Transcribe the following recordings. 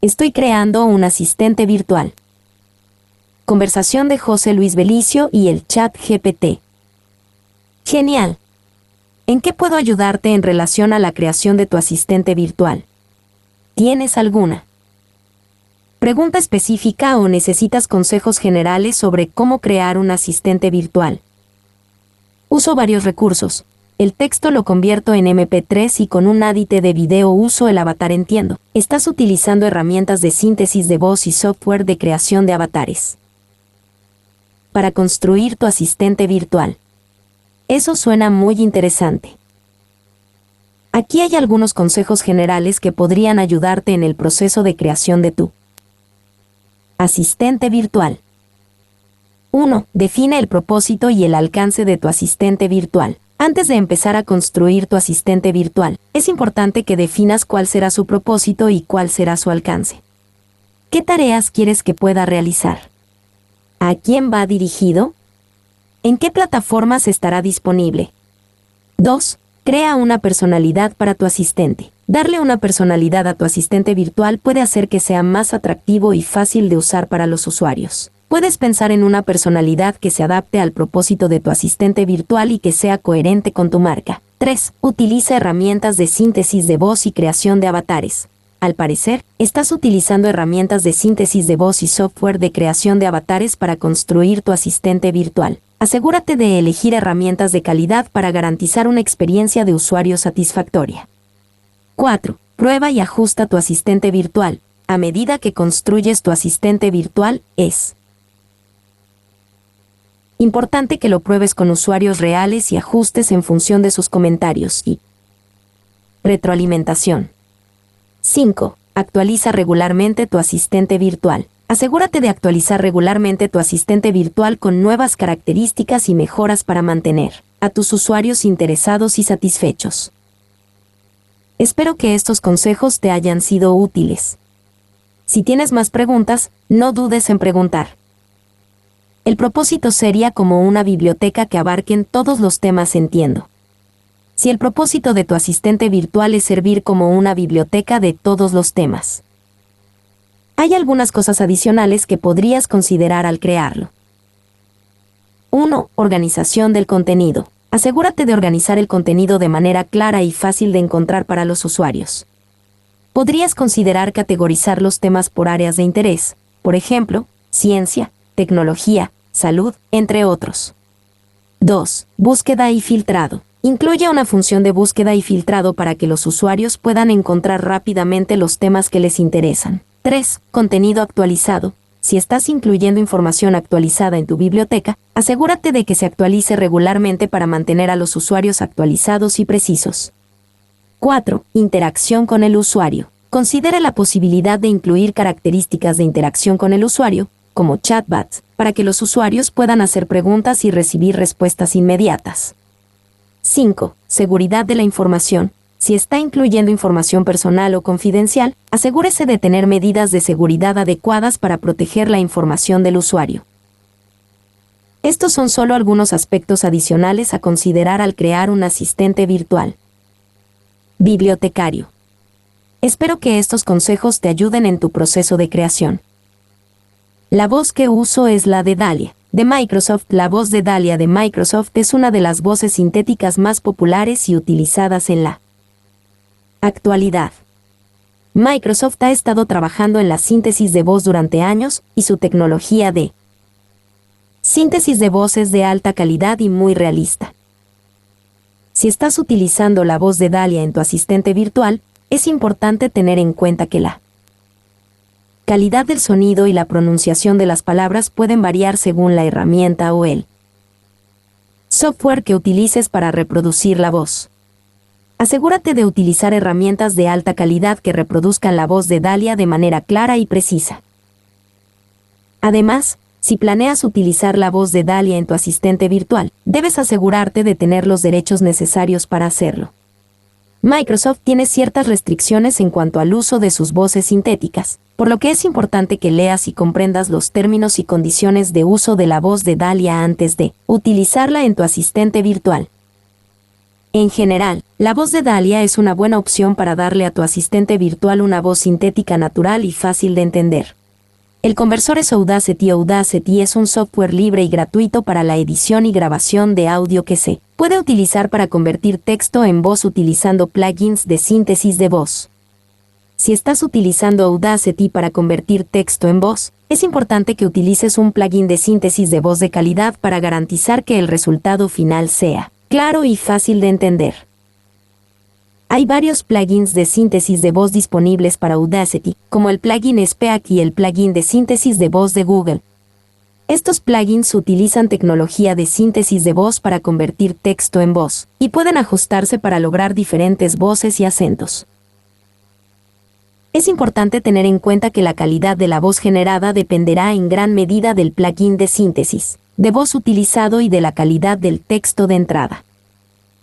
Estoy creando un asistente virtual. Conversación de José Luis Belicio y el chat GPT. Genial. ¿En qué puedo ayudarte en relación a la creación de tu asistente virtual? ¿Tienes alguna pregunta específica o necesitas consejos generales sobre cómo crear un asistente virtual? Uso varios recursos. El texto lo convierto en MP3 y con un adite de video uso el avatar Entiendo. Estás utilizando herramientas de síntesis de voz y software de creación de avatares para construir tu asistente virtual. Eso suena muy interesante. Aquí hay algunos consejos generales que podrían ayudarte en el proceso de creación de tu asistente virtual. 1. Define el propósito y el alcance de tu asistente virtual. Antes de empezar a construir tu asistente virtual, es importante que definas cuál será su propósito y cuál será su alcance. ¿Qué tareas quieres que pueda realizar? ¿A quién va dirigido? ¿En qué plataformas estará disponible? 2. Crea una personalidad para tu asistente. Darle una personalidad a tu asistente virtual puede hacer que sea más atractivo y fácil de usar para los usuarios. Puedes pensar en una personalidad que se adapte al propósito de tu asistente virtual y que sea coherente con tu marca. 3. Utiliza herramientas de síntesis de voz y creación de avatares. Al parecer, estás utilizando herramientas de síntesis de voz y software de creación de avatares para construir tu asistente virtual. Asegúrate de elegir herramientas de calidad para garantizar una experiencia de usuario satisfactoria. 4. Prueba y ajusta tu asistente virtual. A medida que construyes tu asistente virtual, es importante que lo pruebes con usuarios reales y ajustes en función de sus comentarios y retroalimentación. 5. Actualiza regularmente tu asistente virtual. Asegúrate de actualizar regularmente tu asistente virtual con nuevas características y mejoras para mantener a tus usuarios interesados y satisfechos. Espero que estos consejos te hayan sido útiles. Si tienes más preguntas, no dudes en preguntar. El propósito sería como una biblioteca que abarquen todos los temas Entiendo. Si el propósito de tu asistente virtual es servir como una biblioteca de todos los temas, hay algunas cosas adicionales que podrías considerar al crearlo. 1. Organización del contenido. Asegúrate de organizar el contenido de manera clara y fácil de encontrar para los usuarios. Podrías considerar categorizar los temas por áreas de interés, por ejemplo, ciencia, tecnología, salud, entre otros. 2. Búsqueda y filtrado. Incluye una función de búsqueda y filtrado para que los usuarios puedan encontrar rápidamente los temas que les interesan. 3. Contenido actualizado. Si estás incluyendo información actualizada en tu biblioteca, asegúrate de que se actualice regularmente para mantener a los usuarios actualizados y precisos. 4. Interacción con el usuario. Considera la posibilidad de incluir características de interacción con el usuario, como chatbots, para que los usuarios puedan hacer preguntas y recibir respuestas inmediatas. 5. Seguridad de la información. Si está incluyendo información personal o confidencial, asegúrese de tener medidas de seguridad adecuadas para proteger la información del usuario. Estos son solo algunos aspectos adicionales a considerar al crear un asistente virtual. Bibliotecario. Espero que estos consejos te ayuden en tu proceso de creación. La voz que uso es la de Dahlia, de Microsoft. La voz de Dahlia de Microsoft es una de las voces sintéticas más populares y utilizadas en la actualidad. Microsoft ha estado trabajando en la síntesis de voz durante años, y su tecnología de síntesis de voz es de alta calidad y muy realista. Si estás utilizando la voz de Dahlia en tu asistente virtual, es importante tener en cuenta que la calidad del sonido y la pronunciación de las palabras pueden variar según la herramienta o el software que utilices para reproducir la voz. Asegúrate de utilizar herramientas de alta calidad que reproduzcan la voz de Dahlia de manera clara y precisa. Además, si planeas utilizar la voz de Dahlia en tu asistente virtual, debes asegurarte de tener los derechos necesarios para hacerlo. Microsoft tiene ciertas restricciones en cuanto al uso de sus voces sintéticas, por lo que es importante que leas y comprendas los términos y condiciones de uso de la voz de Dahlia antes de utilizarla en tu asistente virtual. En general, la voz de Dahlia es una buena opción para darle a tu asistente virtual una voz sintética natural y fácil de entender. El conversor es Audacity. Audacity es un software libre y gratuito para la edición y grabación de audio que se puede utilizar para convertir texto en voz utilizando plugins de síntesis de voz. Si estás utilizando Audacity para convertir texto en voz, es importante que utilices un plugin de síntesis de voz de calidad para garantizar que el resultado final sea claro y fácil de entender. Hay varios plugins de síntesis de voz disponibles para Audacity, como el plugin Speak y el plugin de síntesis de voz de Google. Estos plugins utilizan tecnología de síntesis de voz para convertir texto en voz, y pueden ajustarse para lograr diferentes voces y acentos. Es importante tener en cuenta que la calidad de la voz generada dependerá en gran medida del plugin de síntesis de voz utilizado y de la calidad del texto de entrada.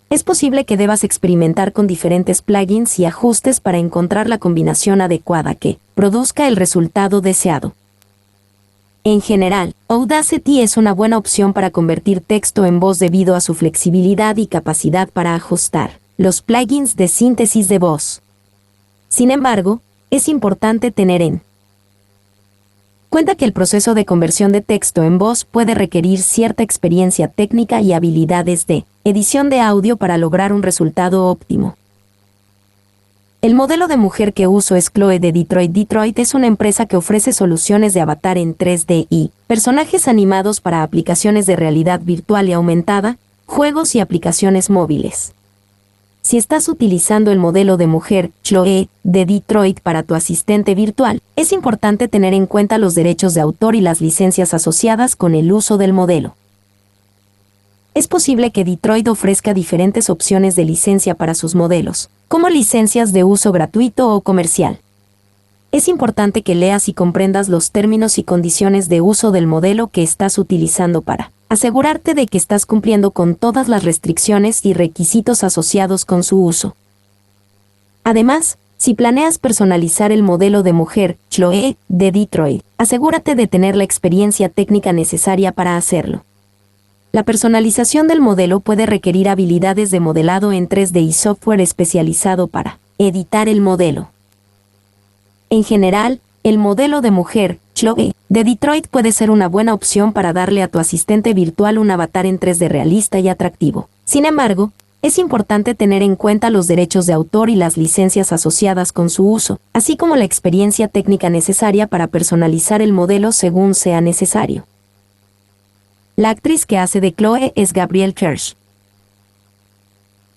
Es posible que debas experimentar con diferentes plugins y ajustes para encontrar la combinación adecuada que produzca el resultado deseado. En general, Audacity es una buena opción para convertir texto en voz debido a su flexibilidad y capacidad para ajustar los plugins de síntesis de voz. Sin embargo, es importante tener en cuenta que el proceso de conversión de texto en voz puede requerir cierta experiencia técnica y habilidades de edición de audio para lograr un resultado óptimo. El modelo de mujer que uso es Chloe de Detroit. Detroit es una empresa que ofrece soluciones de avatar en 3D y personajes animados para aplicaciones de realidad virtual y aumentada, juegos y aplicaciones móviles. Si estás utilizando el modelo de mujer Chloe de Detroit para tu asistente virtual, es importante tener en cuenta los derechos de autor y las licencias asociadas con el uso del modelo. Es posible que Detroit ofrezca diferentes opciones de licencia para sus modelos, como licencias de uso gratuito o comercial. Es importante que leas y comprendas los términos y condiciones de uso del modelo que estás utilizando para asegurarte de que estás cumpliendo con todas las restricciones y requisitos asociados con su uso. Además, si planeas personalizar el modelo de mujer Chloe de Detroit, asegúrate de tener la experiencia técnica necesaria para hacerlo. La personalización del modelo puede requerir habilidades de modelado en 3D y software especializado para editar el modelo. En general, el modelo de mujer Chloe de Detroit puede ser una buena opción para darle a tu asistente virtual un avatar en 3D realista y atractivo. Sin embargo, es importante tener en cuenta los derechos de autor y las licencias asociadas con su uso, así como la experiencia técnica necesaria para personalizar el modelo según sea necesario. La actriz que hace de Chloe es Gabrielle Kirsch.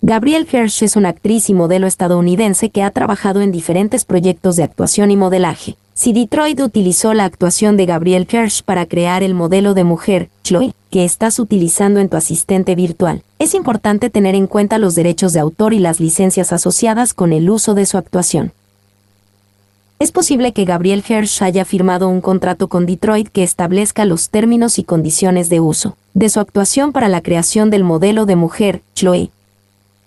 Gabrielle Kirsch es una actriz y modelo estadounidense que ha trabajado en diferentes proyectos de actuación y modelaje. Si Detroit utilizó la actuación de Gabrielle Kirsch para crear el modelo de mujer Chloe que estás utilizando en tu asistente virtual, es importante tener en cuenta los derechos de autor y las licencias asociadas con el uso de su actuación. Es posible que Gabrielle Kirsch haya firmado un contrato con Detroit que establezca los términos y condiciones de uso de su actuación para la creación del modelo de mujer Chloe.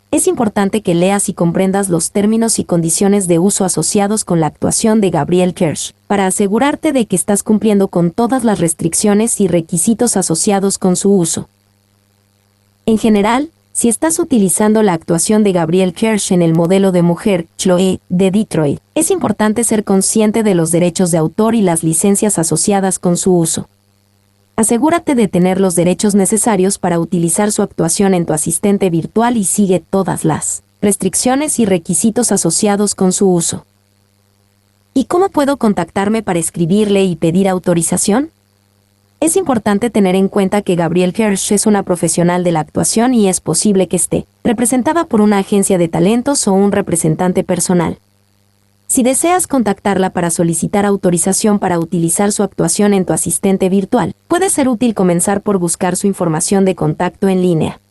Es importante que leas y comprendas los términos y condiciones de uso asociados con la actuación de Gabrielle Kirsch, para asegurarte de que estás cumpliendo con todas las restricciones y requisitos asociados con su uso. En general, si estás utilizando la actuación de Gabrielle Kirsch en el modelo de mujer Chloe de Detroit, es importante ser consciente de los derechos de autor y las licencias asociadas con su uso. Asegúrate de tener los derechos necesarios para utilizar su actuación en tu asistente virtual y sigue todas las restricciones y requisitos asociados con su uso. ¿Y cómo puedo contactarme para escribirle y pedir autorización? Es importante tener en cuenta que Gabrielle Kirsch es una profesional de la actuación y es posible que esté representada por una agencia de talentos o un representante personal. Si deseas contactarla para solicitar autorización para utilizar su actuación en tu asistente virtual, puede ser útil comenzar por buscar su información de contacto en línea.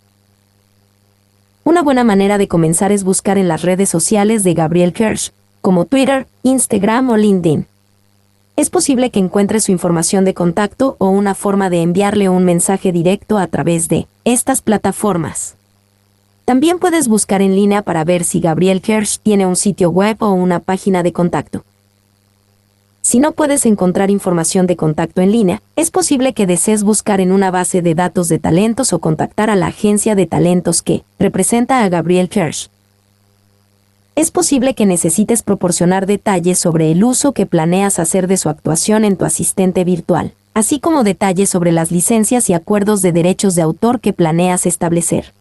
Una buena manera de comenzar es buscar en las redes sociales de Gabrielle Kirsch, como Twitter, Instagram o LinkedIn. Es posible que encuentres su información de contacto o una forma de enviarle un mensaje directo a través de estas plataformas. También puedes buscar en línea para ver si Gabrielle Kirsch tiene un sitio web o una página de contacto. Si no puedes encontrar información de contacto en línea, es posible que desees buscar en una base de datos de talentos o contactar a la agencia de talentos que representa a Gabrielle Kirsch. Es posible que necesites proporcionar detalles sobre el uso que planeas hacer de su actuación en tu asistente virtual, así como detalles sobre las licencias y acuerdos de derechos de autor que planeas establecer.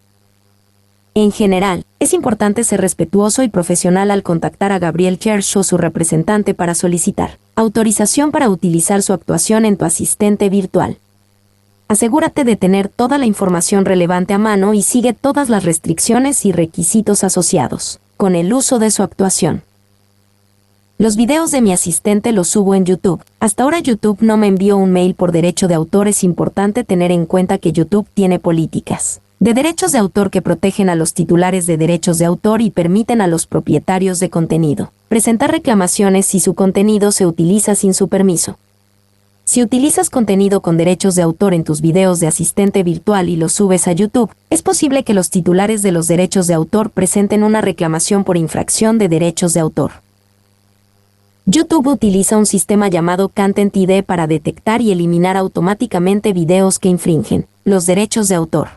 En general, es importante ser respetuoso y profesional al contactar a Gabrielle Kirsch o su representante para solicitar autorización para utilizar su actuación en tu asistente virtual. Asegúrate de tener toda la información relevante a mano y sigue todas las restricciones y requisitos asociados con el uso de su actuación. Los videos de mi asistente los subo en YouTube. Hasta ahora YouTube no me envió un mail por derecho de autor. Es importante tener en cuenta que YouTube tiene políticas de derechos de autor que protegen a los titulares de derechos de autor y permiten a los propietarios de contenido presentar reclamaciones si su contenido se utiliza sin su permiso. Si utilizas contenido con derechos de autor en tus videos de asistente virtual y los subes a YouTube, es posible que los titulares de los derechos de autor presenten una reclamación por infracción de derechos de autor. YouTube utiliza un sistema llamado Content ID para detectar y eliminar automáticamente videos que infringen los derechos de autor.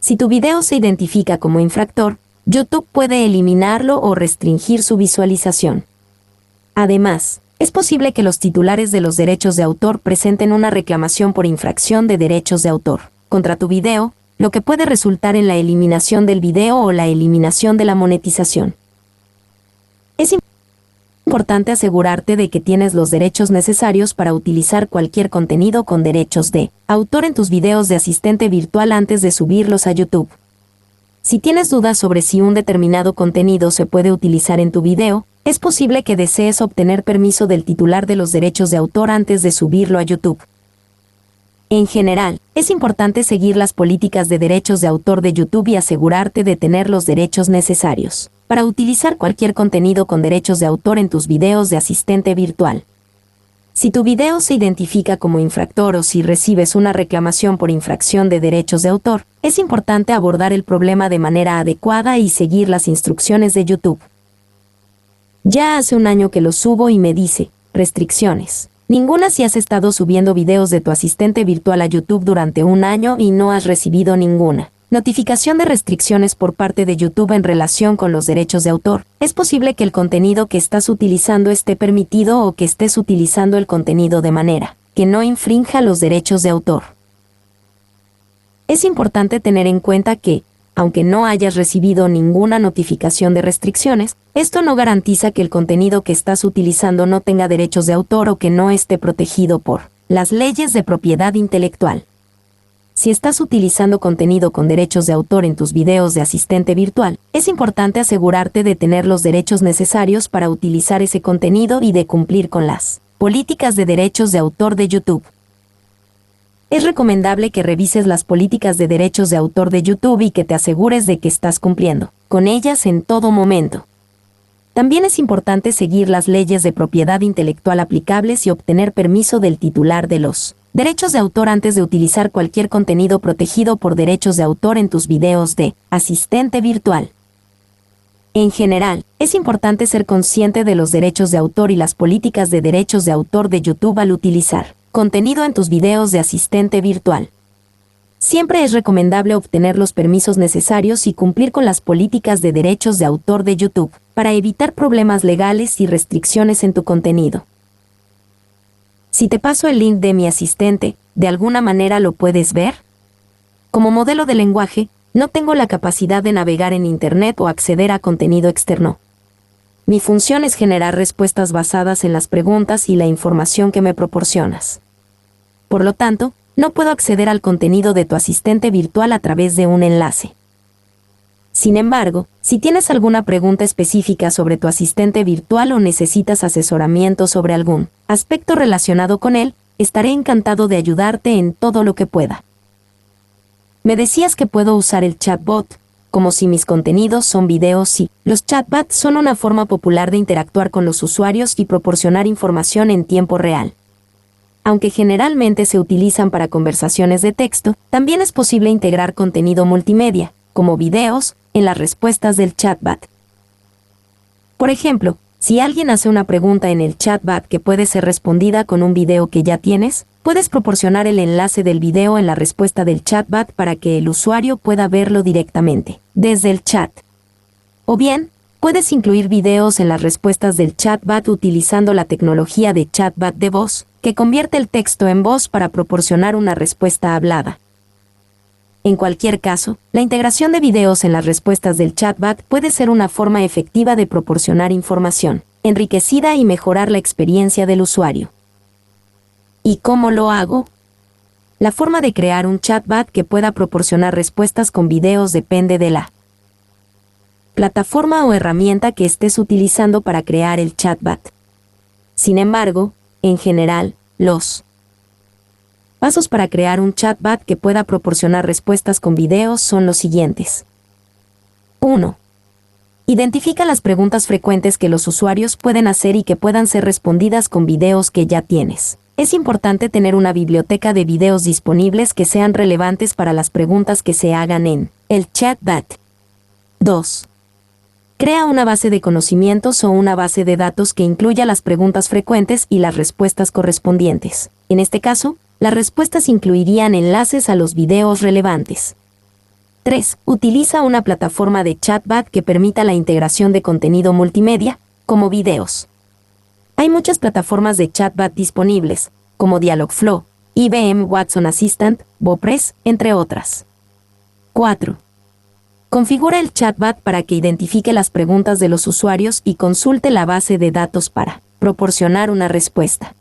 Si tu video se identifica como infractor, YouTube puede eliminarlo o restringir su visualización. Además, es posible que los titulares de los derechos de autor presenten una reclamación por infracción de derechos de autor contra tu video, lo que puede resultar en la eliminación del video o la eliminación de la monetización. Es importante asegurarte de que tienes los derechos necesarios para utilizar cualquier contenido con derechos de autor en tus videos de asistente virtual antes de subirlos a YouTube. Si tienes dudas sobre si un determinado contenido se puede utilizar en tu video, es posible que desees obtener permiso del titular de los derechos de autor antes de subirlo a YouTube. En general, es importante seguir las políticas de derechos de autor de YouTube y asegurarte de tener los derechos necesarios para utilizar cualquier contenido con derechos de autor en tus videos de asistente virtual. Si tu video se identifica como infractor o si recibes una reclamación por infracción de derechos de autor, es importante abordar el problema de manera adecuada y seguir las instrucciones de YouTube. Ya hace un año que lo subo y me dice, restricciones. Ninguna. Si has estado subiendo videos de tu asistente virtual a YouTube durante un año y no has recibido ninguna notificación de restricciones por parte de YouTube en relación con los derechos de autor, es posible que el contenido que estás utilizando esté permitido o que estés utilizando el contenido de manera que no infrinja los derechos de autor. Es importante tener en cuenta que, aunque no hayas recibido ninguna notificación de restricciones, esto no garantiza que el contenido que estás utilizando no tenga derechos de autor o que no esté protegido por las leyes de propiedad intelectual. Si estás utilizando contenido con derechos de autor en tus videos de asistente virtual, es importante asegurarte de tener los derechos necesarios para utilizar ese contenido y de cumplir con las políticas de derechos de autor de YouTube. Es recomendable que revises las políticas de derechos de autor de YouTube y que te asegures de que estás cumpliendo con ellas en todo momento. También es importante seguir las leyes de propiedad intelectual aplicables y obtener permiso del titular de los derechos de autor antes de utilizar cualquier contenido protegido por derechos de autor en tus videos de asistente virtual. En general, es importante ser consciente de los derechos de autor y las políticas de derechos de autor de YouTube al utilizar contenido en tus videos de asistente virtual. Siempre es recomendable obtener los permisos necesarios y cumplir con las políticas de derechos de autor de YouTube para evitar problemas legales y restricciones en tu contenido. Si te paso el link de mi asistente, ¿de alguna manera lo puedes ver? Como modelo de lenguaje, no tengo la capacidad de navegar en Internet o acceder a contenido externo. Mi función es generar respuestas basadas en las preguntas y la información que me proporcionas. Por lo tanto, no puedo acceder al contenido de tu asistente virtual a través de un enlace. Sin embargo, si tienes alguna pregunta específica sobre tu asistente virtual o necesitas asesoramiento sobre algún aspecto relacionado con él, estaré encantado de ayudarte en todo lo que pueda. Me decías que puedo usar el chatbot, como si mis contenidos son videos. Sí, los chatbots son una forma popular de interactuar con los usuarios y proporcionar información en tiempo real. Aunque generalmente se utilizan para conversaciones de texto, también es posible integrar contenido multimedia, como videos, en las respuestas del chatbot. Por ejemplo, Si alguien hace una pregunta en el chatbot que puede ser respondida con un video que ya tienes, puedes proporcionar el enlace del video en la respuesta del chatbot para que el usuario pueda verlo directamente, desde el chat. O bien, puedes incluir videos en las respuestas del chatbot utilizando la tecnología de chatbot de voz, que convierte el texto en voz para proporcionar una respuesta hablada. En cualquier caso, la integración de videos en las respuestas del chatbot puede ser una forma efectiva de proporcionar información enriquecida y mejorar la experiencia del usuario. ¿Y cómo lo hago? La forma de crear un chatbot que pueda proporcionar respuestas con videos depende de la plataforma o herramienta que estés utilizando para crear el chatbot. Sin embargo, en general, los pasos para crear un chatbot que pueda proporcionar respuestas con videos son los siguientes. 1. Identifica las preguntas frecuentes que los usuarios pueden hacer y que puedan ser respondidas con videos que ya tienes. Es importante tener una biblioteca de videos disponibles que sean relevantes para las preguntas que se hagan en el chatbot. 2. Crea una base de conocimientos o una base de datos que incluya las preguntas frecuentes y las respuestas correspondientes. En este caso, las respuestas incluirían enlaces a los videos relevantes. 3. Utiliza una plataforma de chatbot que permita la integración de contenido multimedia, como videos. Hay muchas plataformas de chatbot disponibles, como Dialogflow, IBM Watson Assistant, Bopress, entre otras. 4. Configura el chatbot para que identifique las preguntas de los usuarios y consulte la base de datos para proporcionar una respuesta.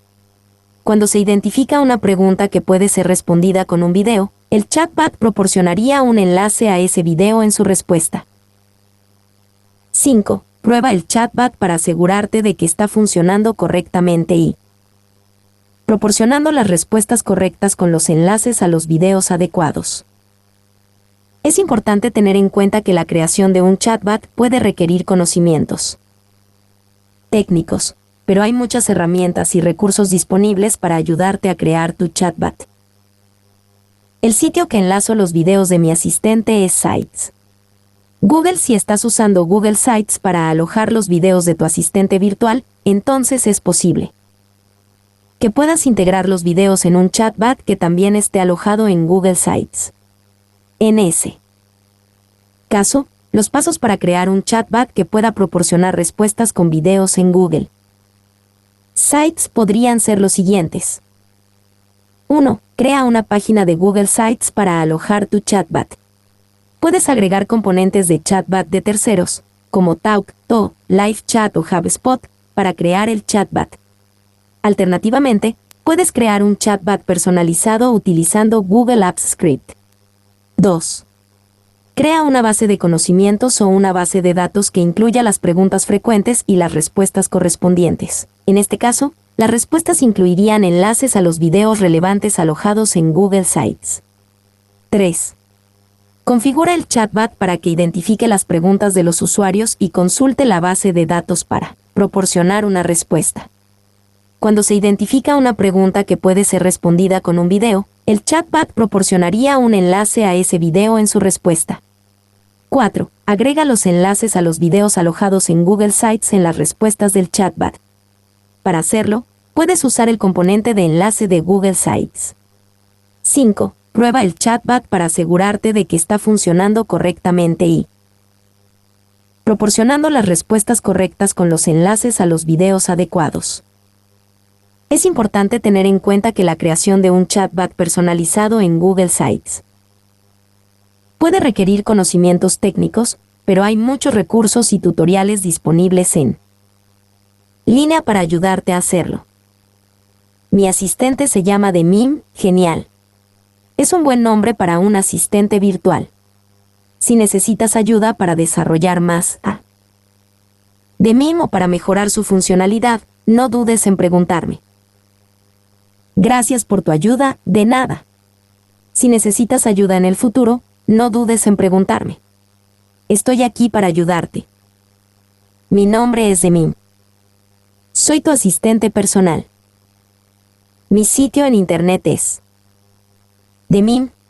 Cuando se identifica una pregunta que puede ser respondida con un video, el chatbot proporcionaría un enlace a ese video en su respuesta. 5. Prueba el chatbot para asegurarte de que está funcionando correctamente y proporcionando las respuestas correctas con los enlaces a los videos adecuados. Es importante tener en cuenta que la creación de un chatbot puede requerir conocimientos técnicos, pero hay muchas herramientas y recursos disponibles para ayudarte a crear tu chatbot. El sitio que enlazo los videos de mi asistente es Sites. Google. Si estás usando Google Sites para alojar los videos de tu asistente virtual, entonces es posible que puedas integrar los videos en un chatbot que también esté alojado en Google Sites. En ese caso, los pasos para crear un chatbot que pueda proporcionar respuestas con videos en Google Sites podrían ser los siguientes. 1. Crea una página de Google Sites para alojar tu chatbot. Puedes agregar componentes de chatbot de terceros, como TalkTo, LiveChat o HubSpot, para crear el chatbot. Alternativamente, puedes crear un chatbot personalizado utilizando Google Apps Script. 2. Crea una base de conocimientos o una base de datos que incluya las preguntas frecuentes y las respuestas correspondientes. En este caso, las respuestas incluirían enlaces a los videos relevantes alojados en Google Sites. 3. Configura el chatbot para que identifique las preguntas de los usuarios y consulte la base de datos para proporcionar una respuesta. Cuando se identifica una pregunta que puede ser respondida con un video, el chatbot proporcionaría un enlace a ese video en su respuesta. 4. Agrega los enlaces a los videos alojados en Google Sites en las respuestas del chatbot. Para hacerlo, puedes usar el componente de enlace de Google Sites. 5. Prueba el chatbot para asegurarte de que está funcionando correctamente y proporcionando las respuestas correctas con los enlaces a los videos adecuados. Es importante tener en cuenta que la creación de un chatbot personalizado en Google Sites puede requerir conocimientos técnicos, pero hay muchos recursos y tutoriales disponibles en línea para ayudarte a hacerlo. Mi asistente se llama Demim, genial. Es un buen nombre para un asistente virtual. Si necesitas ayuda para desarrollar más Demim o para mejorar su funcionalidad, no dudes en preguntarme. Gracias por tu ayuda, de nada. Si necesitas ayuda en el futuro, no dudes en preguntarme. Estoy aquí para ayudarte. Mi nombre es Demim. Soy tu asistente personal. Mi sitio en internet es demim.es.tl.